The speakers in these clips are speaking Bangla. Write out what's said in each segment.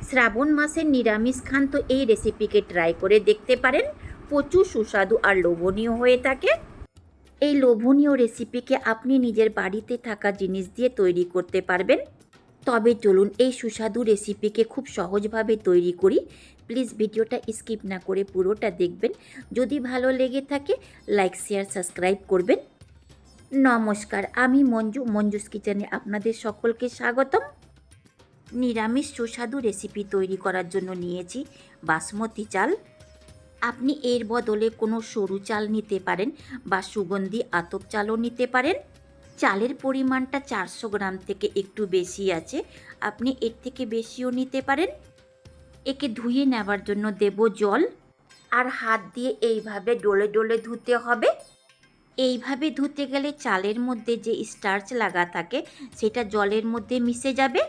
শ্রাবণ মাসের নিরামিষ খান তো এই রেসিপিকে ট্রাই করে দেখতে পারেন। প্রচুর সুস্বাদু আর লোভনীয় হয়ে থাকে। এই লোভনীয় রেসিপিকে আপনি নিজের বাড়িতে থাকা জিনিস দিয়ে তৈরি করতে পারবেন। তবে চলুন এই সুস্বাদু রেসিপিকে খুব সহজভাবে তৈরি করি। প্লিজ ভিডিওটা স্কিপ না করে পুরোটা দেখবেন। যদি ভালো লেগে থাকে লাইক শেয়ার সাবস্ক্রাইব করবেন। নমস্কার, আমি মঞ্জুস কিচেনে আপনাদের সকলকে স্বাগতম। নিরামিষ সুস্বাদু রেসিপি তৈরি করার জন্য নিয়েছি বাসমতি চাল। আপনি এর বদলে কোনো সরু চাল নিতে পারেন বা সুগন্ধি আতপ চালও নিতে পারেন। চালের পরিমাণটা 400 গ্রাম থেকে একটু বেশি আছে, আপনি এর থেকে বেশিও নিতে পারেন। একে ধুয়ে নেওয়ার জন্য দেব জল, আর হাত দিয়ে এইভাবে ডলে ডলে ধুতে হবে। এইভাবে ধুতে গেলে চালের মধ্যে যে স্টার্চ লাগা থাকে সেটা জলের মধ্যে মিশে যাবে।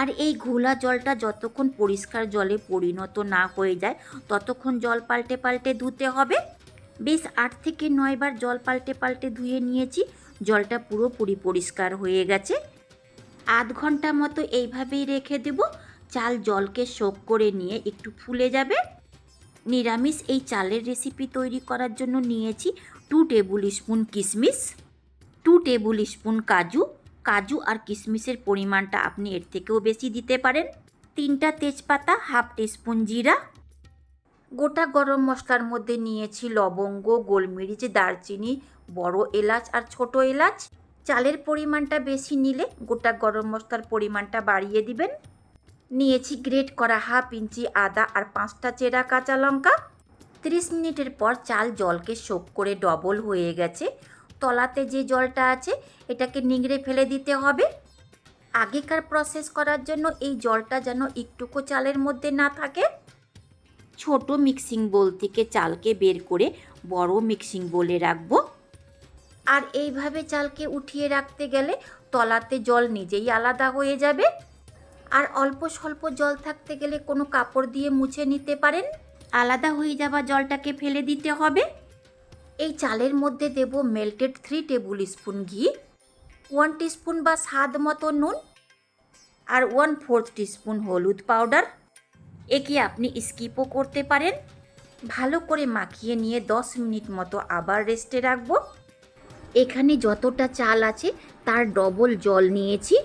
আর এই ঘোলা জলটা যতক্ষণ পরিষ্কার জলে পরিণত না হয়ে যায় ততক্ষণ জল পাল্টে পাল্টে ধুতে হবে। বেশ 8 থেকে 9 বার জল পাল্টে পাল্টে ধুয়ে নিয়েছি। জলটা পুরোপুরি পরিষ্কার হয়ে গেছে। আধ ঘন্টা মতো এইভাবেই রেখে দেব। চাল জলকে সোক করে নিয়ে একটু ফুলে যাবে। নিরামিষ এই চালের রেসিপি তৈরি করার জন্য নিয়েছি 2 টেবিল স্পুন কিশমিশ, 2 টেবিল স্পুন কাজু আর কিশমিশের পরিমাণটা আপনি এর থেকেও বেশি দিতে পারেন। 3টা তেজপাতা, হাফ টিস্পুন জিরা। গোটা গরম মশলার মধ্যে নিয়েছি লবঙ্গ, গোলমরিচ, দারচিনি, বড় এলাচ আর ছোট এলাচ। চালের পরিমাণটা বেশি নিলে গোটা গরম মশলার পরিমাণটা বাড়িয়ে দিবেন। নিয়েছি গ্রেট করা হাফ ইঞ্চি আদা আর 5টা চেরা কাঁচা লঙ্কা। 30 মিনিটের পর চাল জলকে সোক করে ডবল হয়ে গেছে। তলাতে যে জলটা আছে এটাকে নিংড়ে ফেলে দিতে হবে। আগেকার প্রসেস করার জন্য এই জলটা যেন একটুকু চালের মধ্যে না থাকে। ছোট মিক্সিং বোল থেকে চালকে বের করে বড় মিক্সিং বোলে রাখবো। আর এইভাবে চালকে উঠিয়ে রাখতে গেলে তলাতে জল নিজেই আলাদা হয়ে যাবে। আর অল্প স্বল্প জল থাকতে গেলে কোনো কাপড় দিয়ে মুছে নিতে পারেন। আলাদা হয়ে যাওয়া জলটাকে ফেলে দিতে হবে। এই চালের মধ্যে দেব মেল্টেড 3 টেবিল স্পুন ঘি, 1 টিস্পুন বা স্বাদ মতো নুন আর 1/4 টিস্পুন হলুদ পাউডার। একে আপনি স্কিপও করতে পারেন। ভালো করে মাখিয়ে নিয়ে 10 মিনিট মতো আবার রেস্টে রাখবো। এখানে যতটা চাল আছে তার ডবল জল নিয়েছি।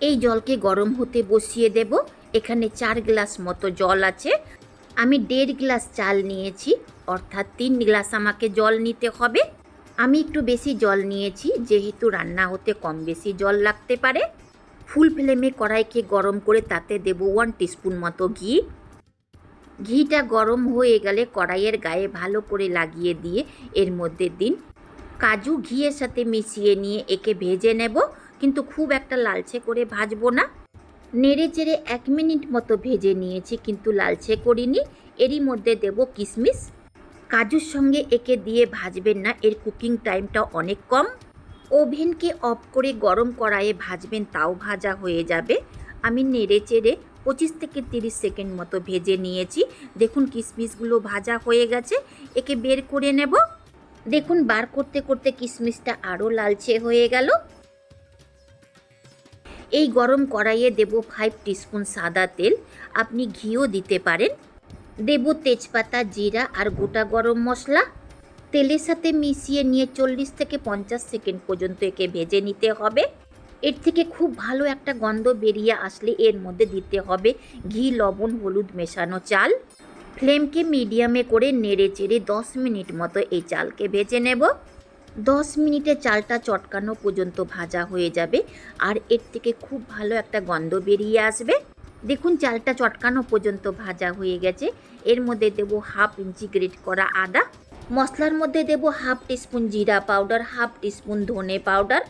এই জলকে গরম হতে বসিয়ে দেব। এখানে 4 গ্লাস মতো জল আছে। আমি 1.5 গ্লাস চাল নিয়েছি, অর্থাৎ 3 গ্লাস আমাকে জল নিতে হবে। আমি একটু বেশি জল নিয়েছি যেহেতু রান্না হতে কম বেশি জল লাগতে পারে। ফুল ফ্লেমে কড়াইকে গরম করে তাতে দেব 1 টিস্পুন মতো ঘি। ঘিটা গরম হয়ে গেলে কড়াইয়ের গায়ে ভালো করে লাগিয়ে দিয়ে এর মধ্যে দিন কাজু। ঘিয়ের সাথে মিশিয়ে নিয়ে একে ভেজে নেব, কিন্তু খুব একটা লালচে করে ভাজবো না। নেড়ে চেড়ে 1 মিনিট মতো ভেজে নিয়েছি, কিন্তু লালচে করিনি। এরই মধ্যে দেব কিশমিশ। কাজুর সঙ্গে একে দিয়ে ভাজবেন না, এর কুকিং টাইমটা অনেক কম। ওভেনকে অফ করে গরম কড়াইয়ে ভাজবেন, তাও ভাজা হয়ে যাবে। আমি নেড়ে চেড়ে 25 থেকে 30 সেকেন্ড মতো ভেজে নিয়েছি। দেখুন কিশমিশগুলো ভাজা হয়ে গেছে। একে বের করে নেব। দেখুন বার করতে করতে কিশমিশটা আরও লালচে হয়ে গেল। এই গরম কড়াইয়ে দেব 5 টিস্পুন সাদা তেল, আপনি ঘিও দিতে পারেন। দেব তেজপাতা, জিরা আর গোটা গরম মশলা। তেলের সাথে মিশিয়ে নিয়ে 40 থেকে 50 সেকেন্ড পর্যন্ত একে ভেজে নিতে হবে। এর থেকে খুব ভালো একটা গন্ধ বেরিয়ে আসলে এর মধ্যে দিতে হবে ঘি, লবণ, হলুদ মেশানো চাল। ফ্লেমকে মিডিয়ামে করে নেড়ে চেড়ে 10 মিনিট মতো এই চালকে ভেজে নেব। 10 মিনিটে চালটা চটকানো পর্যন্ত ভাজা হয়ে যাবে আর এর থেকে খুব ভালো একটা গন্ধ বেরিয়ে আসবে। দেখুন চালটা চটকানো পর্যন্ত ভাজা হয়ে গেছে। এর মধ্যে দেব হাফ ইঞ্চি গ্রেট করা আদা। মশলার মধ্যে দেব হাফ টিস্পুন জিরা পাউডার, হাফ টিস্পুন ধনে পাউডার,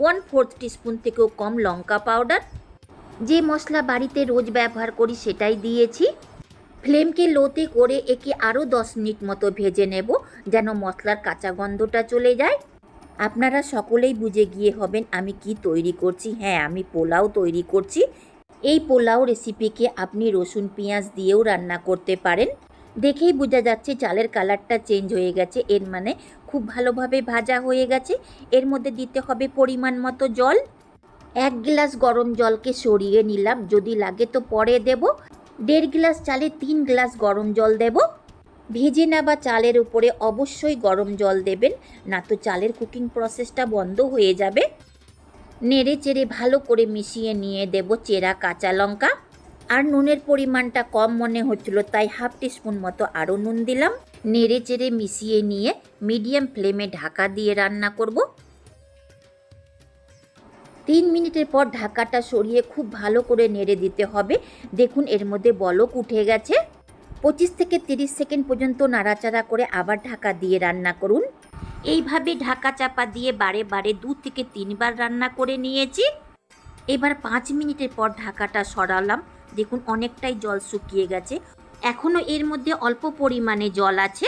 1/4 টিস্পুন থেকেও কম লঙ্কা পাউডার। যে মশলা বাড়িতে রোজ ব্যবহার করি সেটাই দিয়েছি। ফ্লেমকে লোতে করে একে আরও 10 মিনিট মতো ভেজে নেব, যেন মশলার কাঁচা গন্ধটা চলে যায়। আপনারা সকলেই বুঝে গিয়ে হবেন আমি কি তৈরি করছি। হ্যাঁ, আমি পোলাও তৈরি করছি। এই পোলাও রেসিপিকে আপনি রসুন পেঁয়াজ দিয়েও রান্না করতে পারেন। দেখেই বোঝা যাচ্ছে চালের কালারটা চেঞ্জ হয়ে গেছে, এর মানে খুব ভালোভাবে ভাজা হয়ে গেছে। এর মধ্যে দিতে হবে পরিমাণ মতো জল। 1 গ্লাস গরম জলকে সরিয়ে নিলাম, যদি লাগে তো পরে দেব। 1.5 গ্লাস চালে 3 গ্লাস গরম জল দেব। ভেজে নেওয়া চালের উপরে অবশ্যই গরম জল দেবেন, না তো চালের কুকিং প্রসেসটা বন্ধ হয়ে যাবে। নেড়ে চেড়ে ভালো করে মিশিয়ে নিয়ে দেব চেরা কাঁচা লঙ্কা। আর নুনের পরিমাণটা কম মনে হচ্ছিল, তাই 1/2 টিস্পুন মতো আরও নুন দিলাম। নেড়ে চেড়ে মিশিয়ে নিয়ে মিডিয়াম ফ্লেমে ঢাকা দিয়ে রান্না করব। 3 মিনিটের পর ঢাকাটা সরিয়ে খুব ভালো করে নেড়ে দিতে হবে। দেখুন এর মধ্যে বলক উঠে গেছে। 25 থেকে 30 সেকেন্ড পর্যন্ত নাড়াচাড়া করে আবার ঢাকা দিয়ে রান্না করুন। এইভাবে ঢাকা চাপা দিয়ে বারে বারে 2 থেকে 3 বার রান্না করে নিয়েছি। এবার 5 মিনিটের পর ঢাকাটা সরালাম। দেখুন অনেকটাই জল শুকিয়ে গেছে, এখনও এর মধ্যে অল্প পরিমাণে জল আছে।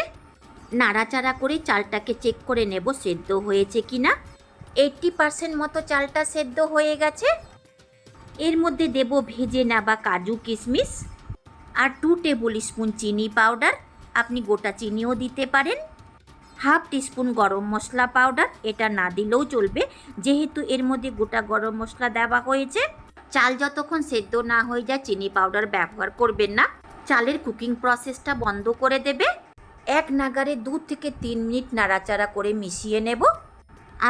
নাড়াচাড়া করে চালটাকে চেক করে নেব সেদ্ধ হয়েছে কিনা। 80% মতো চালটা সেদ্ধ হয়ে গেছে। এর মধ্যে দেব ভেজে নেওয়া কাজু কিশমিশ আর 2 টেবিল স্পুন চিনি পাউডার, আপনি গোটা চিনিও দিতে পারেন। 1/2 টিস্পুন গরম মশলা পাউডার, এটা না দিলেও চলবে যেহেতু এর মধ্যে গোটা গরম মশলা দেওয়া হয়েছে। চাল যতক্ষণ সেদ্ধ না হয়ে যায় চিনি পাউডার ব্যবহার করবেন না, চালের কুকিং প্রসেসটা বন্ধ করে দেবে। এক নাগারে 2 থেকে 3 মিনিট নাড়াচাড়া করে মিশিয়ে নেব।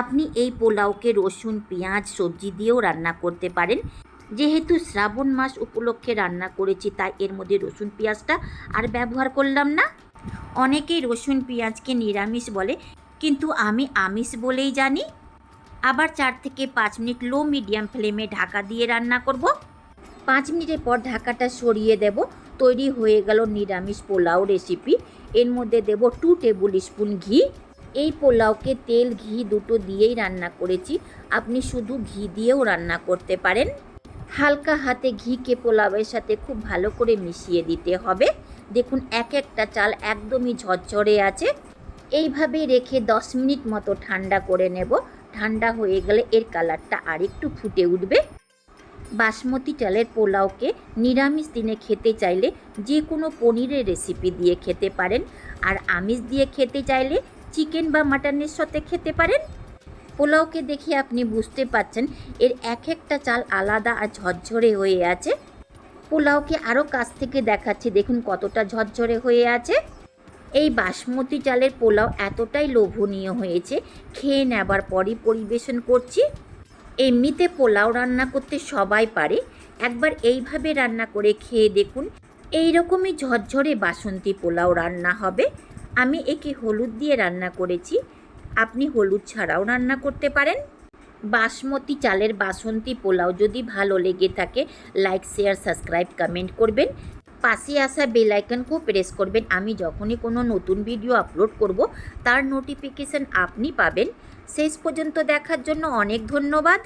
আপনি এই পোলাওকে রসুন পেঁয়াজ সবজি দিয়েও রান্না করতে পারেন। যেহেতু শ্রাবণ মাস উপলক্ষে রান্না করেছি তাই এর মধ্যে রসুন পেঁয়াজটা আর ব্যবহার করলাম না। অনেকেই রসুন পেঁয়াজকে নিরামিষ বলে, কিন্তু আমি আমিষ বলেই জানি। আবার 4 থেকে 5 মিনিট লো মিডিয়াম ফ্লেমে ঢাকা দিয়ে রান্না করব। 5 মিনিটের পর ঢাকাটা সরিয়ে দেব। তৈরি হয়ে গেল নিরামিষ পোলাও রেসিপি। এর মধ্যে দেব 2 টেবিল স্পুন ঘি। এই পোলাওকে তেল ঘি দুটো দিয়েই রান্না করেছি, আপনি শুধু ঘি দিয়েও রান্না করতে পারেন। হালকা হাতে ঘিকে পোলাওয়ের সাথে খুব ভালো করে মিশিয়ে দিতে হবে। দেখুন এক একটা চাল একদমই ঝরঝরে আছে। এইভাবে রেখে 10 মিনিট মতো ঠান্ডা করে নেব। ঠান্ডা হয়ে গেলে এর কালারটা আরেকটু ফুটে উঠবে। বাসমতি চালের পোলাওকে নিরামিষ দিনে খেতে চাইলে যে কোনো পনিরের রেসিপি দিয়ে খেতে পারেন, আর আমিষ দিয়ে খেতে চাইলে চিকেন বা মাটনের সাথে খেতে পারেন। পোলাওকে দেখে আপনি বুঝতে পাচ্ছেন এর এক একটা চাল আলাদা আর ঝরঝরে হয়ে আছে। পোলাওকে আরও কাছ থেকে দেখাচ্ছি, দেখুন কতটা ঝরঝরে হয়ে আছে। এই বাসমতি চালের পোলাও এতটাই লোভনীয় হয়েছে, খেয়ে নেবার পরই পরিবেশন করছি। এমনিতে পোলাও রান্না করতে সবাই পারে, একবার এইভাবে রান্না করে খেয়ে দেখুন, এই রকমই ঝরঝরে বাসন্তী পোলাও রান্না হবে। আমি একে হলুদ দিয়ে রান্না করেছি, আপনি হলুদ ছাড়াও রান্না করতে পারেন। বাসমতি চালের বাসন্তী পোলাও যদি ভালো লেগে থাকে লাইক শেয়ার সাবস্ক্রাইব কমেন্ট করবেন। পাশে আসা বেল আইকনকেও প্রেস করবেন, আমি যখনই কোনো নতুন ভিডিও আপলোড করব তার নোটিফিকেশান আপনি পাবেন। শেষ পর্যন্ত দেখার জন্য অনেক ধন্যবাদ।